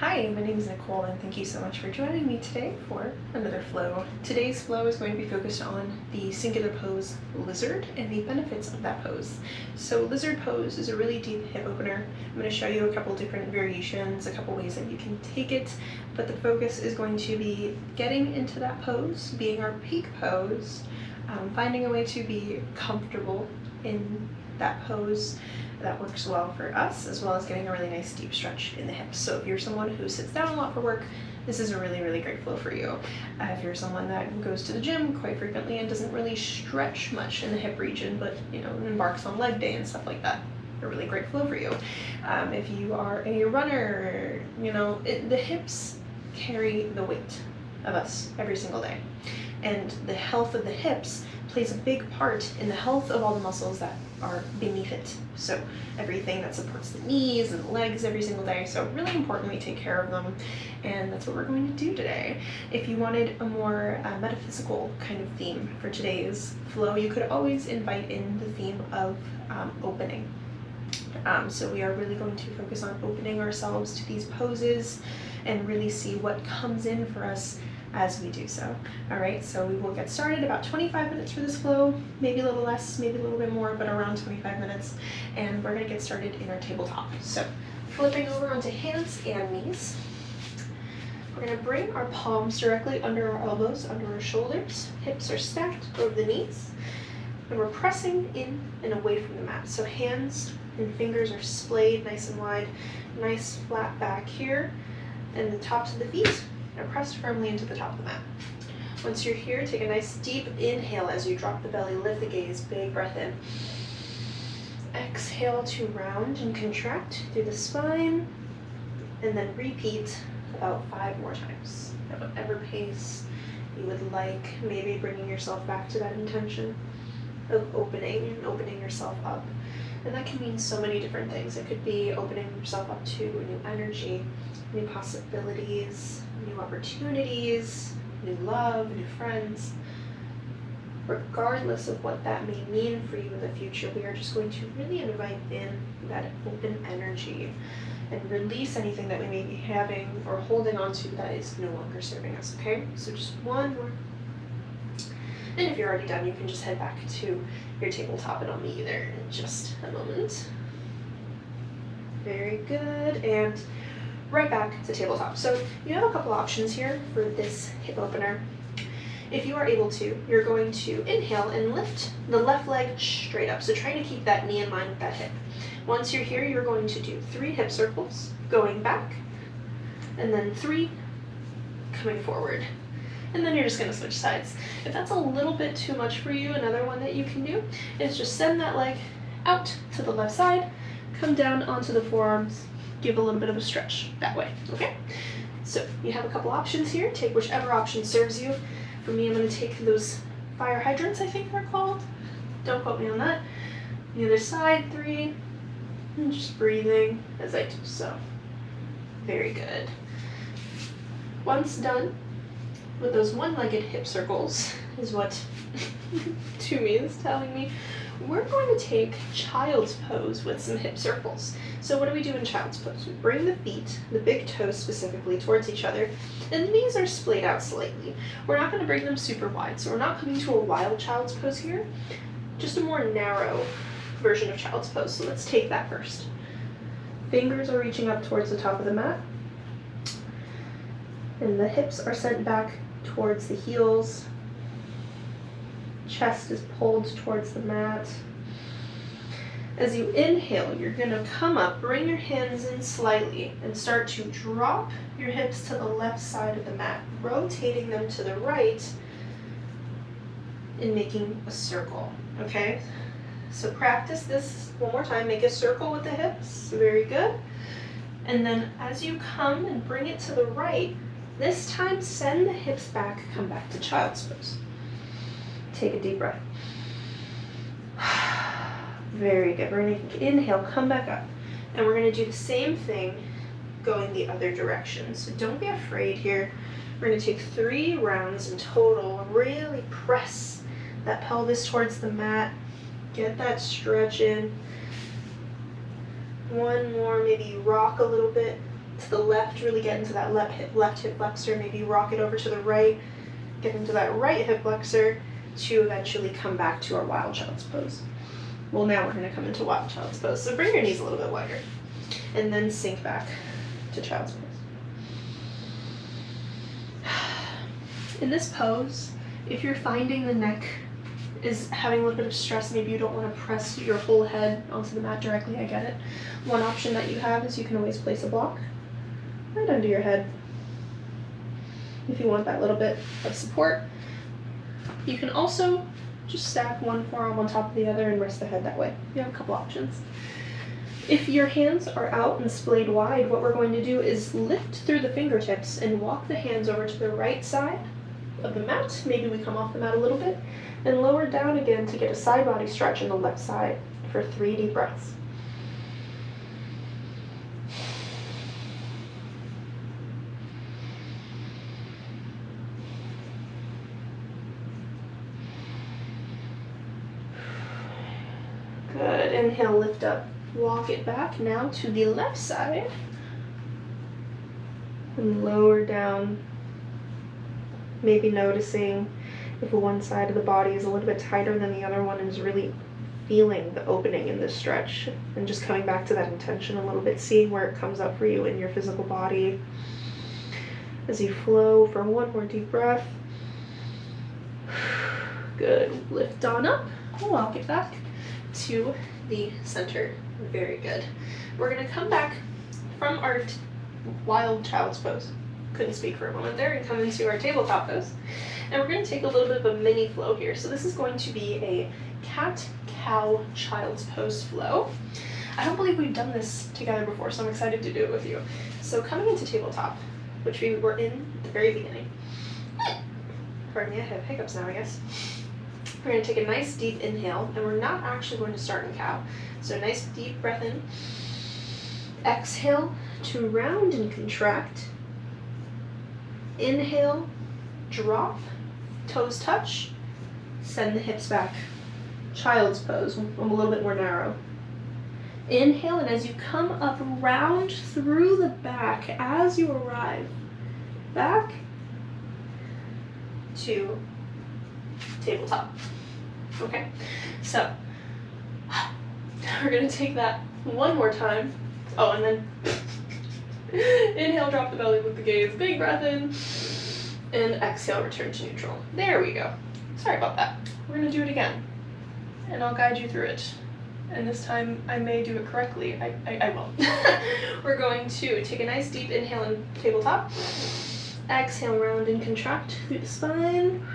Hi, my name is Nicole and thank you so much for joining me today for another flow. Today's flow is going to be focused on the singular pose lizard and the benefits of that pose. So lizard pose is a really deep hip opener. I'm going to show you a couple different variations, a couple ways that you can take it, but the focus is going to be getting into that pose, being our peak pose, finding a way to be comfortable in that pose that works well for us, as well as getting a really nice deep stretch in the hips. So if you're someone who sits down a lot for work, this is a really great flow for you. If you're someone that goes to the gym quite frequently and doesn't really stretch much in the hip region, but embarks on leg day and stuff like that, a really great flow for you. If you are a runner, the hips carry the weight of us every single day. And the health of the hips plays a big part in the health of all the muscles that are beneath it. So everything that supports the knees and the legs every single day. So really important we take care of them. And that's what we're going to do today. If you wanted a more metaphysical kind of theme for today's flow, you could always invite in the theme of opening. So we are really going to focus on opening ourselves to these poses and really see what comes in for us as we do so. All right, so we will get started about 25 minutes for this flow, maybe a little less, maybe a little bit more, but around 25 minutes. And we're gonna get started in our tabletop. So flipping over onto hands and knees. We're gonna bring our palms directly under our elbows, under our shoulders. Hips are stacked over the knees. And we're pressing in and away from the mat. So hands and fingers are splayed nice and wide, nice flat back here. And the tops of the feet are pressed firmly into the top of the mat. Once you're here, take a nice deep inhale as you drop the belly, lift the gaze, big breath in. Exhale to round and contract through the spine, and then repeat about 5 more times at whatever pace you would like, maybe bringing yourself back to that intention of opening yourself up. And that can mean so many different things. It could be opening yourself up to a new energy, new possibilities, new opportunities, new love, new friends. Regardless of what that may mean for you in the future, we are just going to really invite in that open energy and release anything that we may be having or holding on to that is no longer serving us, okay? So just one more. And if you're already done, you can just head back to your tabletop, and I'll meet you there in just a moment. Very good, and right back to tabletop. So you have a couple options here for this hip opener. If you are able to, you're going to inhale and lift the left leg straight up. So trying to keep that knee in line with that hip. Once you're here, you're going to do 3 hip circles, going back, and then 3 coming forward. And then you're just gonna switch sides. If that's a little bit too much for you, another one that you can do is just send that leg out to the left side, come down onto the forearms, give a little bit of a stretch that way, okay? So you have a couple options here. Take whichever option serves you. For me, I'm gonna take those fire hydrants, I think they're called. Don't quote me on that. The other side, 3, and just breathing as I do so. Very good. Once done with those one-legged hip circles, is what Tumi is telling me, we're going to take child's pose with some hip circles. So what do we do in child's pose? We bring the feet, the big toes specifically, towards each other, and the knees are splayed out slightly. We're not going to bring them super wide, so we're not coming to a wild child's pose here, just a more narrow version of child's pose. So let's take that first. Fingers are reaching up towards the top of the mat, and the hips are sent back towards the heels. Chest is pulled towards the mat. As you inhale, you're gonna come up, bring your hands in slightly, and start to drop your hips to the left side of the mat, rotating them to the right and making a circle, okay? So practice this one more time. Make a circle with the hips, very good. And then as you come and bring it to the right, this time send the hips back, come back to child's pose. Take a deep breath. Very good. We're going to inhale, come back up. And we're going to do the same thing going the other direction. So don't be afraid here. We're going to take 3 rounds in total. Really press that pelvis towards the mat. Get that stretch in. One more, maybe rock a little bit to the left, really get into that left hip flexor, maybe rock it over to the right, get into that right hip flexor to eventually come back to our wild child's pose. Well, now we're going to come into wild child's pose. So bring your knees a little bit wider and then sink back to child's pose. In this pose, if you're finding the neck is having a little bit of stress, maybe you don't want to press your whole head onto the mat directly, I get it. One option that you have is you can always place a block right under your head if you want that little bit of support. You can also just stack one forearm on top of the other and rest the head that way. You have a couple options. If your hands are out and splayed wide, what we're going to do is lift through the fingertips and walk the hands over to the right side of the mat. Maybe we come off the mat a little bit and lower down again to get a side body stretch on the left side for 3 deep breaths. Good. Inhale, lift up. Walk it back now to the left side. And lower down. Maybe noticing if one side of the body is a little bit tighter than the other one and is really feeling the opening in this stretch. And just coming back to that intention a little bit, seeing where it comes up for you in your physical body. As you flow for one more deep breath. Good. Lift on up. Walk it back to the center. Very good. We're going to come back from our wild child's pose. Couldn't speak for a moment there, and come into our tabletop pose. And we're going to take a little bit of a mini flow here. So this is going to be a cat-cow child's pose flow. I don't believe we've done this together before, so I'm excited to do it with you. So coming into tabletop, which we were in at the very beginning. Pardon me, I have hiccups now, I guess. We're going to take a nice deep inhale, and we're not actually going to start in cow. So nice deep breath in. Exhale to round and contract. Inhale, drop, toes touch, send the hips back. Child's pose, I'm a little bit more narrow. Inhale, and as you come up, round through the back as you arrive. Back to tabletop. Okay, so we're going to take that one more time. Oh, and then inhale, drop the belly with the gaze, big breath in, and exhale, return to neutral. There we go. Sorry about that. We're going to do it again, and I'll guide you through it. And this time I may do it correctly. I will. We're going to take a nice deep inhale in tabletop. Exhale, round and contract through the spine.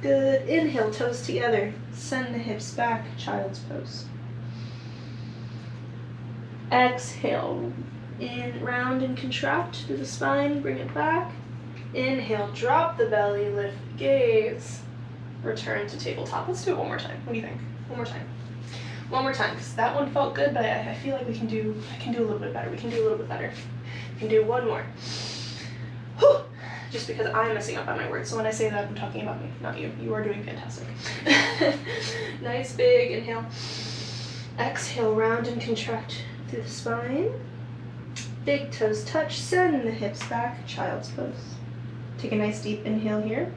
Good. Inhale, toes together. Send the hips back, child's pose. Exhale, in, round and contract through the spine, bring it back. Inhale, drop the belly, lift the gaze. Return to tabletop. Let's do it one more time. What do you think? One more time. One more time, because that one felt good, but I feel like I can do a little bit better. We can do a little bit better. We can do one more. Whew. Just because I'm messing up on my words. So when I say that, I'm talking about me, not you. You are doing fantastic. Nice big inhale. Exhale, round and contract through the spine. Big toes touch, send the hips back, child's pose. Take a nice deep inhale here.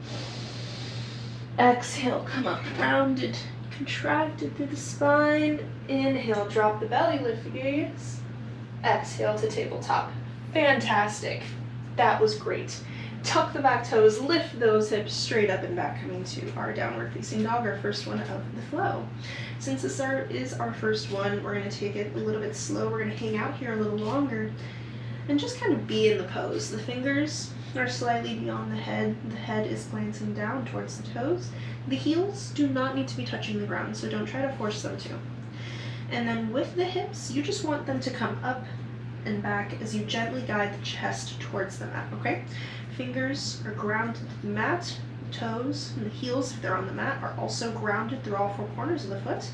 Exhale, come up, rounded, contracted through the spine. Inhale, drop the belly, lift the gaze. Exhale to tabletop. Fantastic. That was great. Tuck the back toes, lift those hips straight up and back, coming to our downward facing dog, our first one of the flow. Since this is our first one, we're going to take it a little bit slow. We're going to hang out here a little longer and just kind of be in the pose. The fingers are slightly beyond the head. The head is glancing down towards the toes. The heels do not need to be touching the ground, so don't try to force them to. And then with the hips, you just want them to come up and back as you gently guide the chest towards the mat, okay? Fingers are grounded to the mat, toes and the heels, if they're on the mat, are also grounded through all four corners of the foot.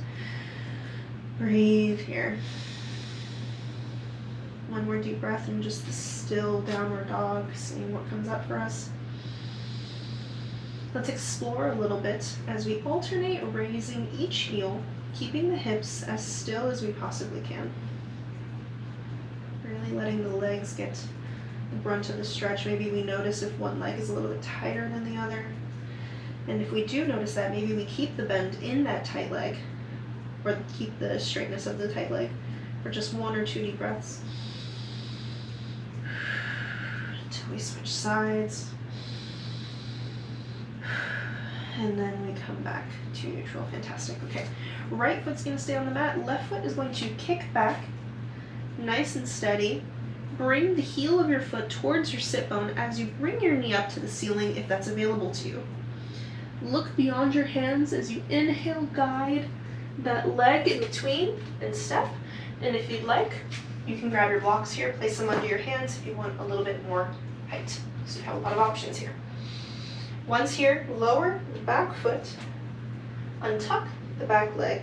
Breathe here. One more deep breath and just the still downward dog, seeing what comes up for us. Let's explore a little bit as we alternate raising each heel, keeping the hips as still as we possibly can. Really really letting the legs get the brunt of the stretch. Maybe we notice if one leg is a little bit tighter than the other. And if we do notice that, maybe we keep the bend in that tight leg, or keep the straightness of the tight leg for just 1 or 2 deep breaths. Until we switch sides. And then we come back to neutral. Fantastic. Okay. Right foot's going to stay on the mat. Left foot is going to kick back, nice and steady. Bring the heel of your foot towards your sit bone as you bring your knee up to the ceiling if that's available to you. Look beyond your hands as you inhale, guide that leg in between and step. And if you'd like, you can grab your blocks here, place them under your hands if you want a little bit more height. So you have a lot of options here. Once here, lower the back foot, untuck the back leg,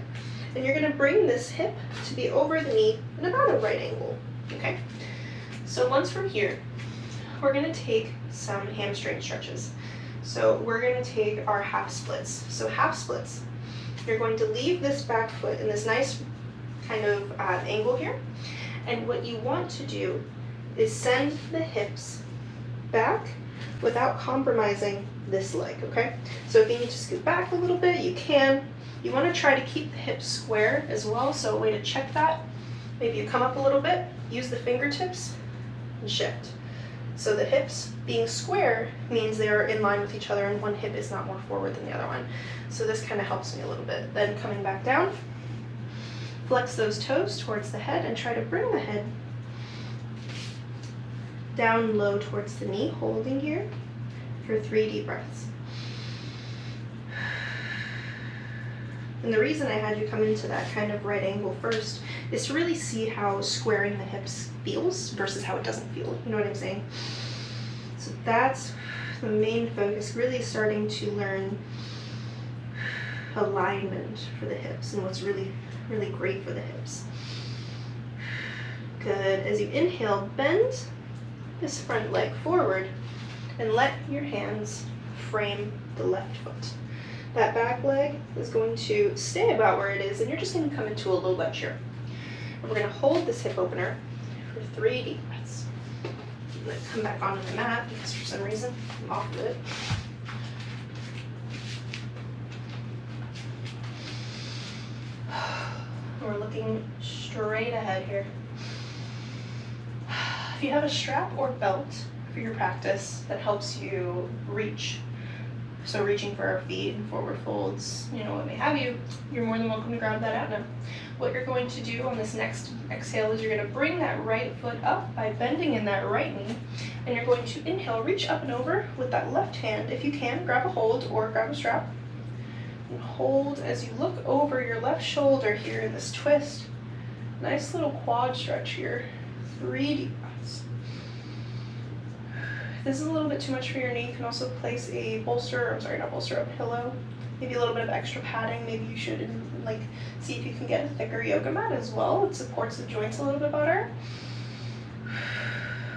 and you're going to bring this hip to be over the knee in about a right angle. Okay? So once we're here, we're going to take some hamstring stretches. So we're going to take our half splits. So half splits, you're going to leave this back foot in this nice kind of angle here. And what you want to do is send the hips back without compromising this leg, okay? So if you need to scoot back a little bit, you can. You want to try to keep the hips square as well. So a way to check that, maybe you come up a little bit, use the fingertips, and shift. So the hips being square means they are in line with each other and one hip is not more forward than the other one. So this kind of helps me a little bit. Then coming back down, flex those toes towards the head and try to bring the head down low towards the knee, holding here for 3 deep breaths. And the reason I had you come into that kind of right angle first is to really see how squaring the hips feels versus how it doesn't feel. You know what I'm saying? So that's the main focus, really starting to learn alignment for the hips and what's really, really great for the hips. Good. As you inhale, bend this front leg forward and let your hands frame the left foot. That back leg is going to stay about where it is, and you're just going to come into a low lunge here. And we're going to hold this hip opener for 3 deep breaths. I'm going to come back onto the mat because for some reason I'm off of it. We're looking straight ahead here. If you have a strap or belt for your practice that helps you reach, so reaching for our feet and forward folds, you know, what may have you, you're more than welcome to grab that out now. What you're going to do on this next exhale is you're going to bring that right foot up by bending in that right knee, and you're going to inhale, reach up and over with that left hand. If you can, grab a hold or grab a strap. And hold as you look over your left shoulder here in this twist. Nice little quad stretch here. 3 deep breaths. If this is a little bit too much for your knee, you can also place a bolster, I'm sorry, not bolster, a pillow. Maybe a little bit of extra padding. Maybe you should see if you can get a thicker yoga mat as well. It supports the joints a little bit better.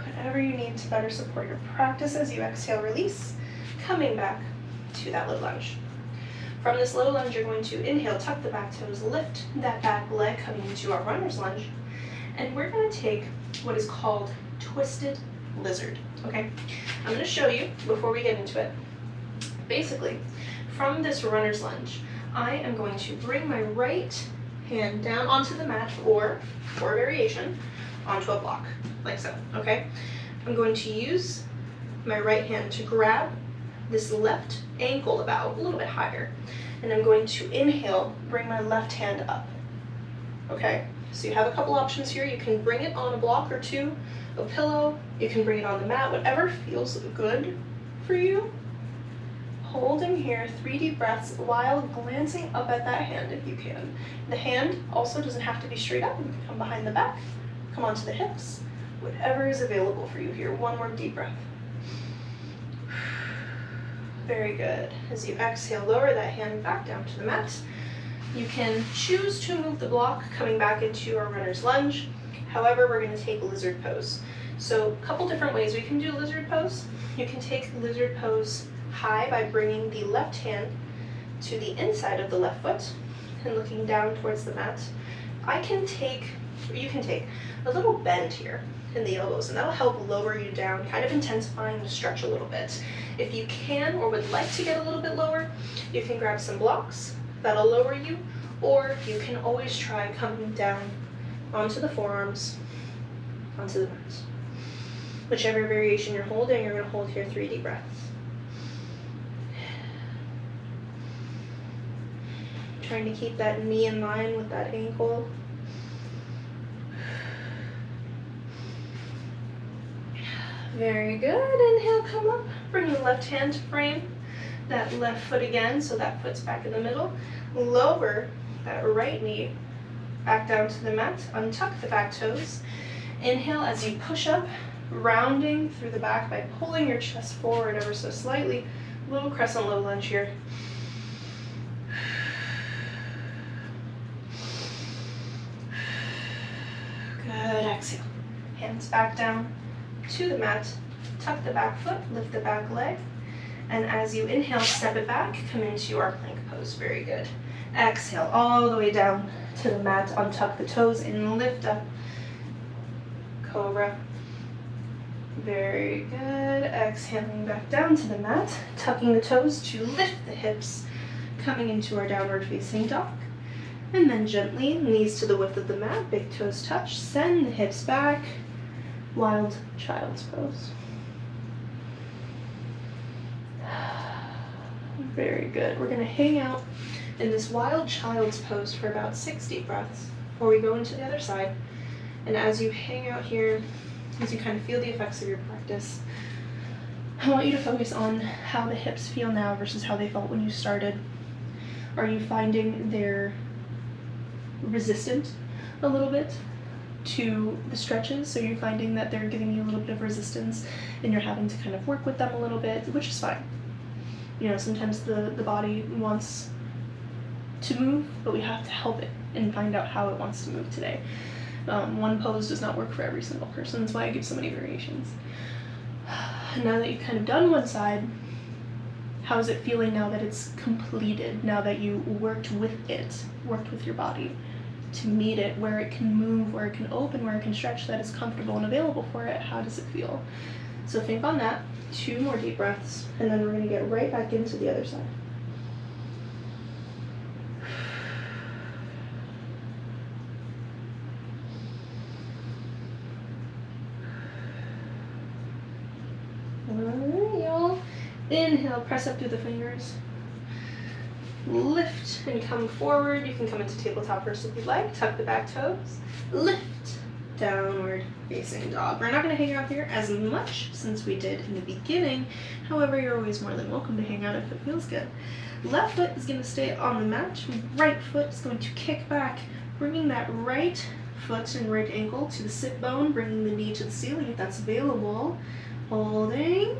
Whatever you need to better support your practice as you exhale, release, coming back to that low lunge. From this low lunge, you're going to inhale, tuck the back toes, lift that back leg coming into our runner's lunge, and we're going to take what is called twisted lizard, okay? I'm going to show you before we get into it. Basically, from this runner's lunge, I am going to bring my right hand down onto the mat or variation onto a block, like so, okay? I'm going to use my right hand to grab this left ankle about a little bit higher, and I'm going to inhale, bring my left hand up, okay? So you have a couple options here. You can bring it on a block or two, a pillow, you can bring it on the mat, whatever feels good for you. Holding here 3 deep breaths while glancing up at that hand if you can. The hand also doesn't have to be straight up. You can come behind the back, come onto the hips, whatever is available for you here. 1 more deep breath. Very good. As you exhale, lower that hand back down to the mat. You can choose to move the block coming back into our runner's lunge. However, we're going to take lizard pose. So a couple different ways we can do lizard pose. You can take lizard pose high by bringing the left hand to the inside of the left foot and looking down towards the mat. I can take you can take a little bend here in the elbows, and that'll help lower you down, kind of intensifying the stretch a little bit. If you can or would like to get a little bit lower, you can grab some blocks, that'll lower you, or you can always try coming down onto the forearms, onto the mat. Whichever variation you're holding, you're going to hold here 3 deep breaths. Trying to keep that knee in line with that ankle. Very good. Inhale, come up. Bring the left hand to frame that left foot again, so that foot's back in the middle. Lower that right knee back down to the mat. Untuck the back toes. Inhale as you push up, rounding through the back by pulling your chest forward ever so slightly. Little crescent low lunge here. Good, exhale. Hands back down to the mat. Tuck the back foot, lift the back leg. And as you inhale, step it back, come into your plank pose. Very good. Exhale all the way down to the mat. Untuck the toes and lift up. Cobra. Very good. Exhaling back down to the mat. Tucking the toes to lift the hips. Coming into our downward facing dog. And then gently, knees to the width of the mat, big toes touch, send the hips back, wild child's pose. Very good. We're going to hang out in this wild child's pose for about 6 deep breaths before we go into the other side. And as you hang out here, as you kind of feel the effects of your practice, I want you to focus on how the hips feel now versus how they felt when you started. Are you finding they're resistant a little bit to the stretches? So you're finding that they're giving you a little bit of resistance and you're having to kind of work with them a little bit, which is fine. You know, sometimes the body wants to move, but we have to help it and find out how it wants to move today. One pose does not work for every single person. That's why I give so many variations. Now that you've kind of done one side, how is it feeling now that it's completed, now that you worked with it, worked with your body to meet it, where it can move, where it can open, where it can stretch, that is comfortable and available for it? How does it feel? So think on that. 2 more deep breaths, and then we're going to get right back into the other side. Alright, y'all. Inhale, press up through the fingers. Lift and come forward. You can come into tabletop first if you'd like. Tuck the back toes. Lift. Downward facing dog. We're not going to hang out here as much since we did in the beginning. However, you're always more than welcome to hang out if it feels good. Left foot is going to stay on the mat. Right foot is going to kick back, bringing that right foot and right ankle to the sit bone, bringing the knee to the ceiling if that's available. Holding.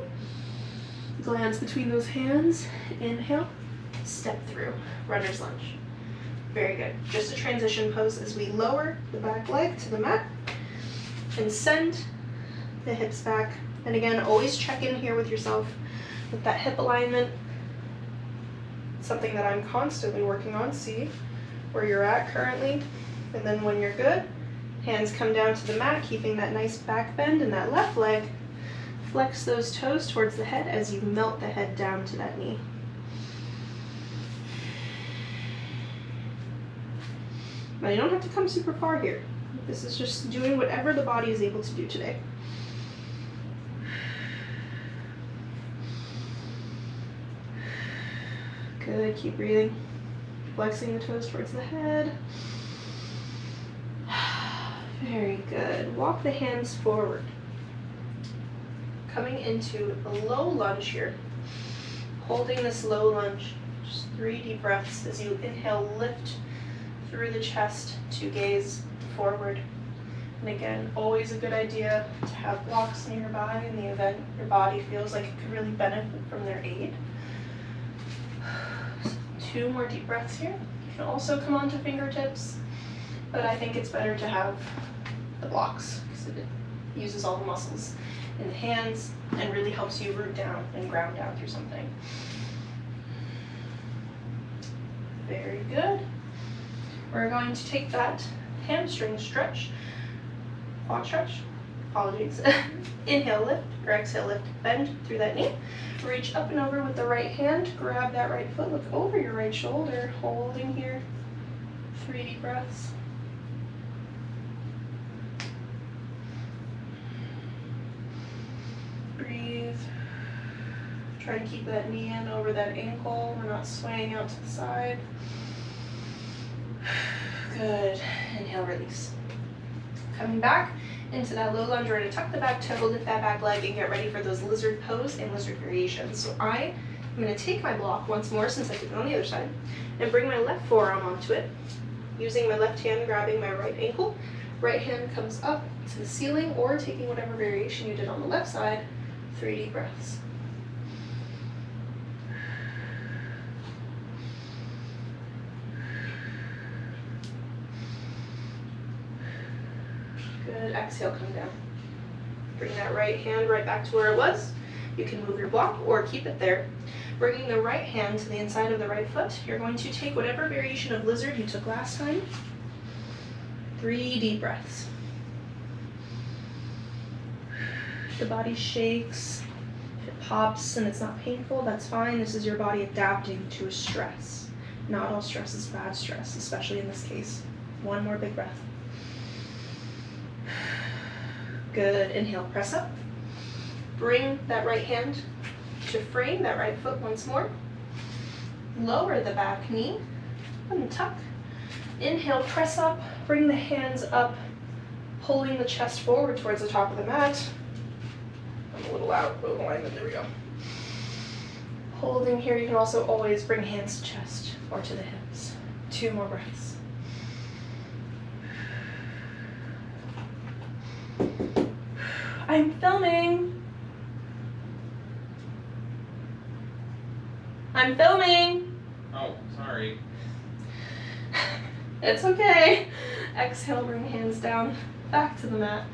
Glance between those hands. Inhale. Step through. Runner's lunge. Very good. Just a transition pose as we lower the back leg to the mat and send the hips back. And again, always check in here with yourself with that hip alignment. It's something that I'm constantly working on. See where you're at currently. And then when you're good, hands come down to the mat, keeping that nice back bend in that left leg. Flex those toes towards the head as you melt the head down to that knee. Now you don't have to come super far here. This is just doing whatever the body is able to do today. Good, keep breathing. Flexing the toes towards the head. Very good. Walk the hands forward. Coming into a low lunge here. Holding this low lunge. Just 3 deep breaths as you inhale, lift through the chest to gaze forward. And again, always a good idea to have blocks nearby in the event your body feels like it could really benefit from their aid. 2 more deep breaths here. You can also come onto fingertips, but I think it's better to have the blocks because it uses all the muscles in the hands and really helps you root down and ground down through something. Very good. We're going to take that hamstring stretch, quad stretch, apologies. Inhale, lift, or exhale, lift, bend through that knee. Reach up and over with the right hand, grab that right foot, look over your right shoulder, holding here. 3 deep breaths. Breathe. Try and keep that knee in over that ankle. We're not swaying out to the side. Good. Inhale, release. Coming back into that low lunge, we're going to tuck the back toe, lift that back leg, and get ready for those lizard pose and lizard variations. So I am going to take my block once more, since I did it on the other side, and bring my left forearm onto it, using my left hand grabbing my right ankle. Right hand comes up to the ceiling, or taking whatever variation you did on the left side. 3 deep breaths. Good. Exhale, come down. Bring that right hand right back to where it was. You can move your block or keep it there. Bringing the right hand to the inside of the right foot, you're going to take whatever variation of lizard you took last time. 3 deep breaths. The body shakes. If it pops and it's not painful, that's fine. This is your body adapting to a stress. Not all stress is bad stress, especially in this case. 1 more big breath. Good. Inhale, press up. Bring that right hand to frame that right foot once more. Lower the back knee and tuck. Inhale, press up. Bring the hands up, pulling the chest forward towards the top of the mat. I'm a little out of alignment. There we go. Holding here, you can also always bring hands to chest or to the hips. 2 more breaths. I'm filming. I'm filming. Oh, sorry. It's okay. Exhale, bring hands down, back to the mat.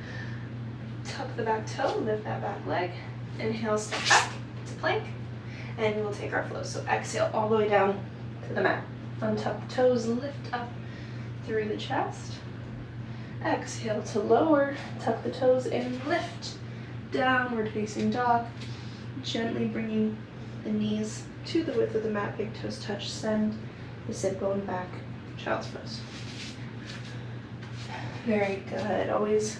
Tuck the back toe, lift that back leg. Inhale, step back to plank, and we will take our flow. So exhale all the way down to the mat. Untuck the toes, lift up through the chest. Exhale to lower, tuck the toes and lift. Downward facing dog. Gently bringing the knees to the width of the mat, big toes touch, send the sit bone back, child's pose. Very good. Always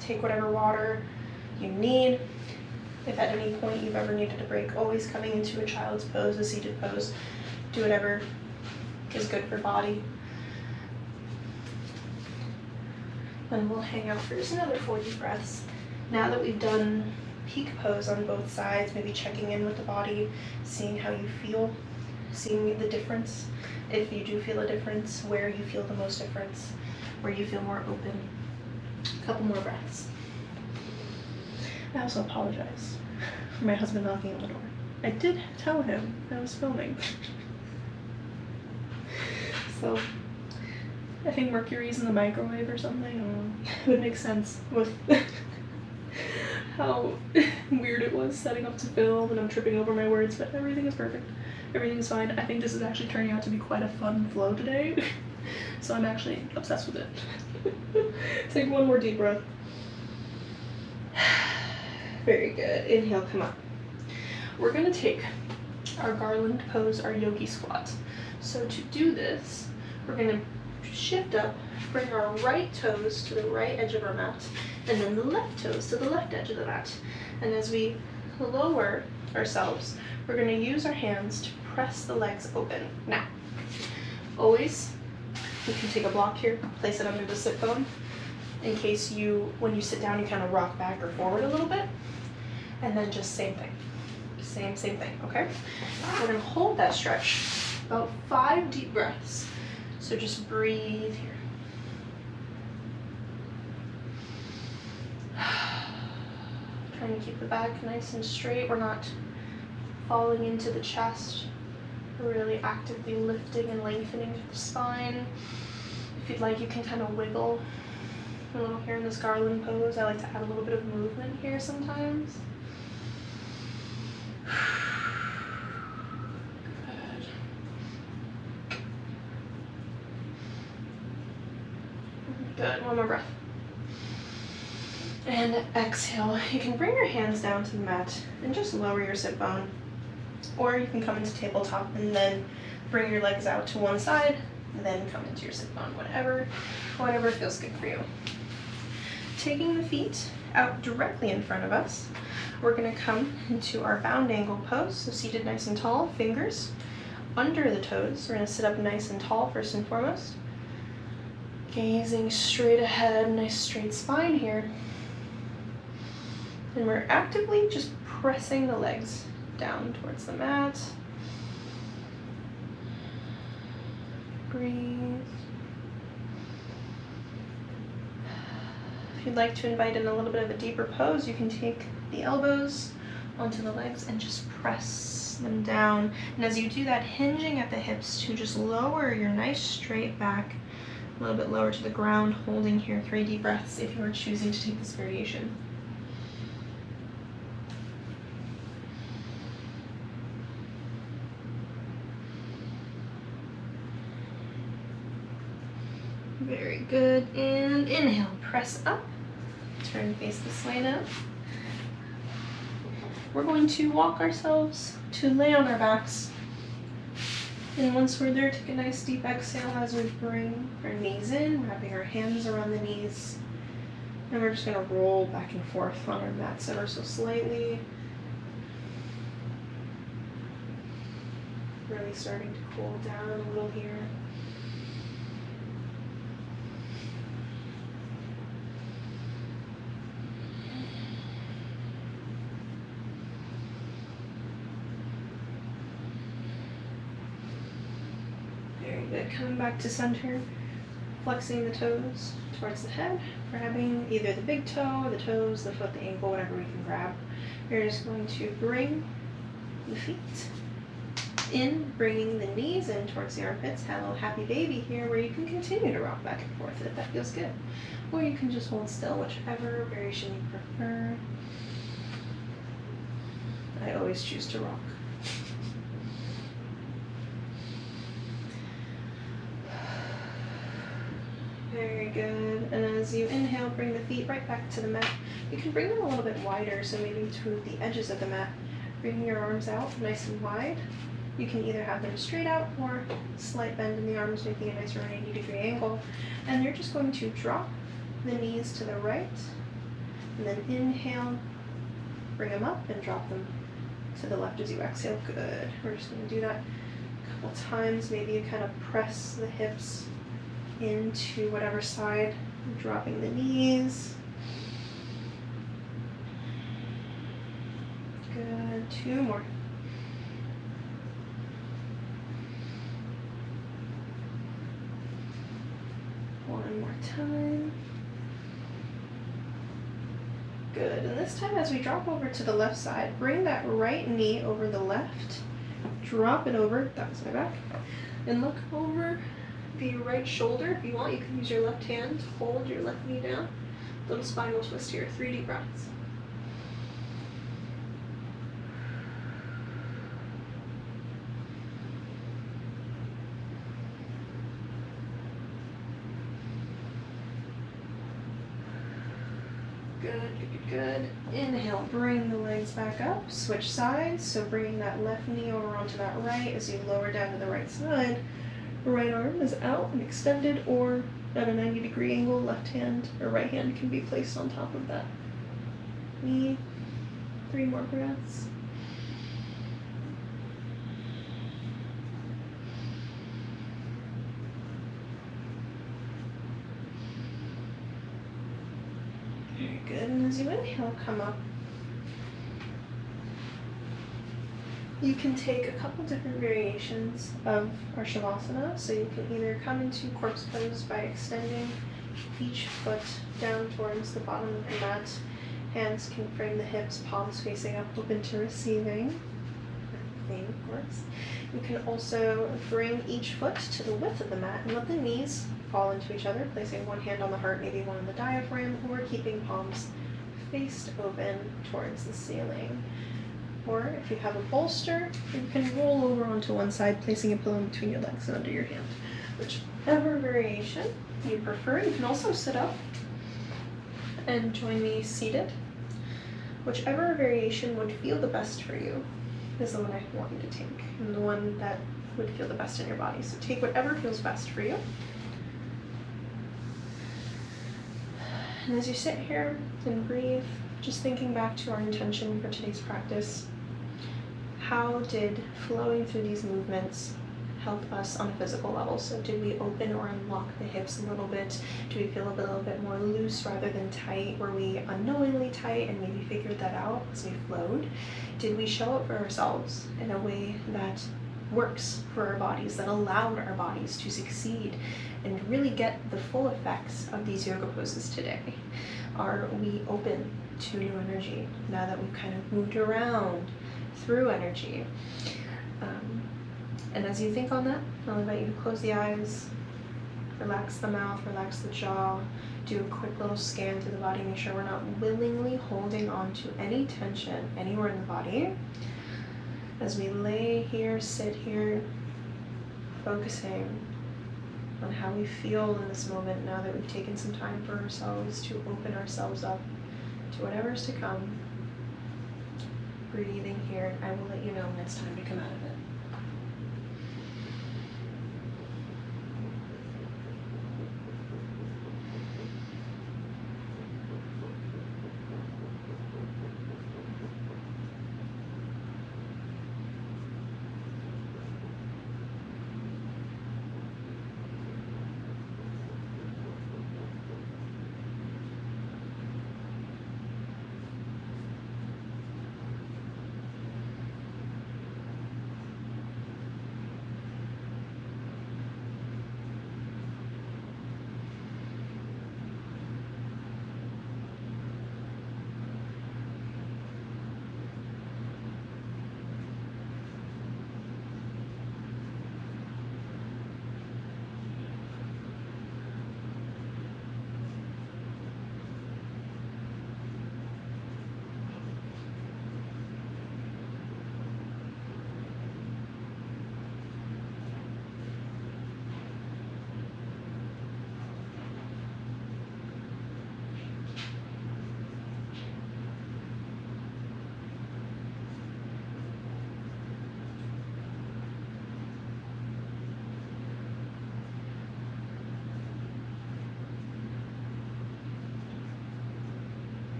take whatever water you need. If at any point you've ever needed a break, always coming into a child's pose, a seated pose. Do whatever is good for body. And we'll hang out for just another 4 deep breaths. Now that we've done peak pose on both sides, maybe checking in with the body, seeing how you feel, seeing the difference. If you do feel a difference, where you feel the most difference, where you feel more open. A couple more breaths. I also apologize for my husband knocking on the door. I did tell him I was filming. So I think mercury's in the microwave or something. It would make sense with how weird it was setting up to film, and I'm tripping over my words, but everything is perfect. Everything is fine. I think this is actually turning out to be quite a fun flow today. So I'm actually obsessed with it. Take 1 more deep breath. Very good. Inhale, come up. We're gonna take our garland pose, our yogi squat. So to do this, we're gonna shift up, bring our right toes to the right edge of our mat, and then the left toes to the left edge of the mat. And as we lower ourselves, we're going to use our hands to press the legs open. Now, always, you can take a block here, place it under the sit bone, in case when you sit down, you kind of rock back or forward a little bit, and then just same thing. Same thing, okay? We're going to hold that stretch, about 5 deep breaths. So just breathe here. Trying to keep the back nice and straight. We're not falling into the chest. We're really actively lifting and lengthening through the spine. If you'd like, you can kind of wiggle a little here in this garland pose. I like to add a little bit of movement here sometimes. Good, one more breath. And exhale. You can bring your hands down to the mat and just lower your sit bone. Or you can come into tabletop and then bring your legs out to one side, and then come into your sit bone, whatever feels good for you. Taking the feet out directly in front of us, we're gonna come into our bound angle pose, so seated nice and tall, fingers under the toes. We're gonna sit up nice and tall first and foremost. Gazing straight ahead, nice straight spine here. And we're actively just pressing the legs down towards the mat. Breathe. If you'd like to invite in a little bit of a deeper pose, you can take the elbows onto the legs and just press them down. And as you do that, hinging at the hips to just lower your nice straight back a little bit lower to the ground, holding here 3 deep breaths if you are choosing to take this variation. Very good, and inhale, press up, turn face this way now. We're going to walk ourselves to lay on our backs. And once we're there, take a nice deep exhale as we bring our knees in, wrapping our hands around the knees. And we're just gonna roll back and forth on our mats ever so slightly. Really starting to cool down a little here. Good. Coming back to center, flexing the toes towards the head, grabbing either the big toe, the toes, the foot, the ankle, whatever we can grab. You're just going to bring the feet in, bringing the knees in towards the armpits. Hello, happy baby here, where you can continue to rock back and forth if that feels good. Or you can just hold still, whichever variation you prefer. I always choose to rock. Very good. And as you inhale, bring the feet right back to the mat. You can bring them a little bit wider, so maybe to the edges of the mat. Bringing your arms out nice and wide. You can either have them straight out or slight bend in the arms, making a nice 180-degree angle. And you're just going to drop the knees to the right, and then inhale, bring them up and drop them to the left as you exhale. Good. We're just going to do that a couple times. Maybe you kind of press the hips into whatever side, dropping the knees. Good, 2 more. One more time. Good, and this time as we drop over to the left side, bring that right knee over the left, drop it over, that's my back, and look over the right shoulder. If you want, you can use your left hand to hold your left knee down. Little spinal twist here, 3 deep breaths. Good, good, good. Inhale, bring the legs back up, switch sides. So bringing that left knee over onto that right as you lower down to the right side. Right arm is out and extended, or at a 90-degree angle, left hand or right hand can be placed on top of that knee. 3 more breaths. Very good, and as you inhale, come up. You can take a couple different variations of our Savasana. So you can either come into corpse pose by extending each foot down towards the bottom of the mat. Hands can frame the hips, palms facing up, open to receiving. Thing works. You can also bring each foot to the width of the mat and let the knees fall into each other, placing one hand on the heart, maybe one on the diaphragm, or keeping palms faced open towards the ceiling. Or if you have a bolster, you can roll over onto one side, placing a pillow between your legs and under your hand. Whichever variation you prefer. You can also sit up and join me seated. Whichever variation would feel the best for you is the one I want you to take, and the one that would feel the best in your body. So take whatever feels best for you. And as you sit here and breathe, just thinking back to our intention for today's practice, how did flowing through these movements help us on a physical level? So did we open or unlock the hips a little bit? Do we feel a little bit more loose rather than tight? Were we unknowingly tight and maybe figured that out as we flowed? Did we show up for ourselves in a way that works for our bodies, that allowed our bodies to succeed and really get the full effects of these yoga poses today? Are we open to new energy now that we've kind of moved around through energy? And as you think on that, I'll invite you to close the eyes, relax the mouth, relax the jaw, do a quick little scan through the body, make sure we're not willingly holding on to any tension anywhere in the body. As we lay here, sit here, focusing on how we feel in this moment now that we've taken some time for ourselves to open ourselves up to whatever's to come. Breathing here, I will let you know when it's time to come out of it.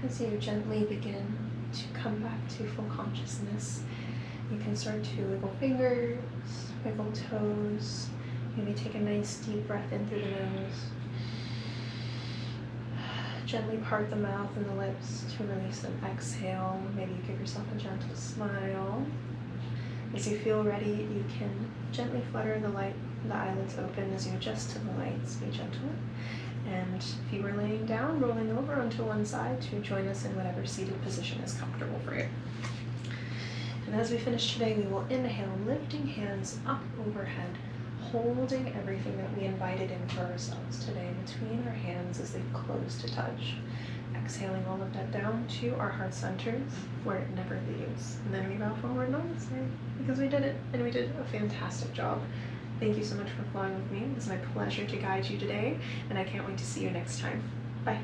As you gently begin to come back to full consciousness, you can start to wiggle fingers, wiggle toes, maybe take a nice deep breath in through the nose. Gently part the mouth and the lips to release an exhale. Maybe you give yourself a gentle smile. As you feel ready, you can gently flutter the eyelids open as you adjust to the lights. Be gentle. And if you were laying down, rolling over onto one side to join us in whatever seated position is comfortable for you. And as we finish today, we will inhale, lifting hands up overhead, holding everything that we invited in for ourselves today between our hands as they close to touch. Exhaling all of that down to our heart centers where it never leaves. And then we bow forward and onward because we did it, and we did a fantastic job. Thank you so much for flowing with me. It was my pleasure to guide you today, and I can't wait to see you next time. Bye.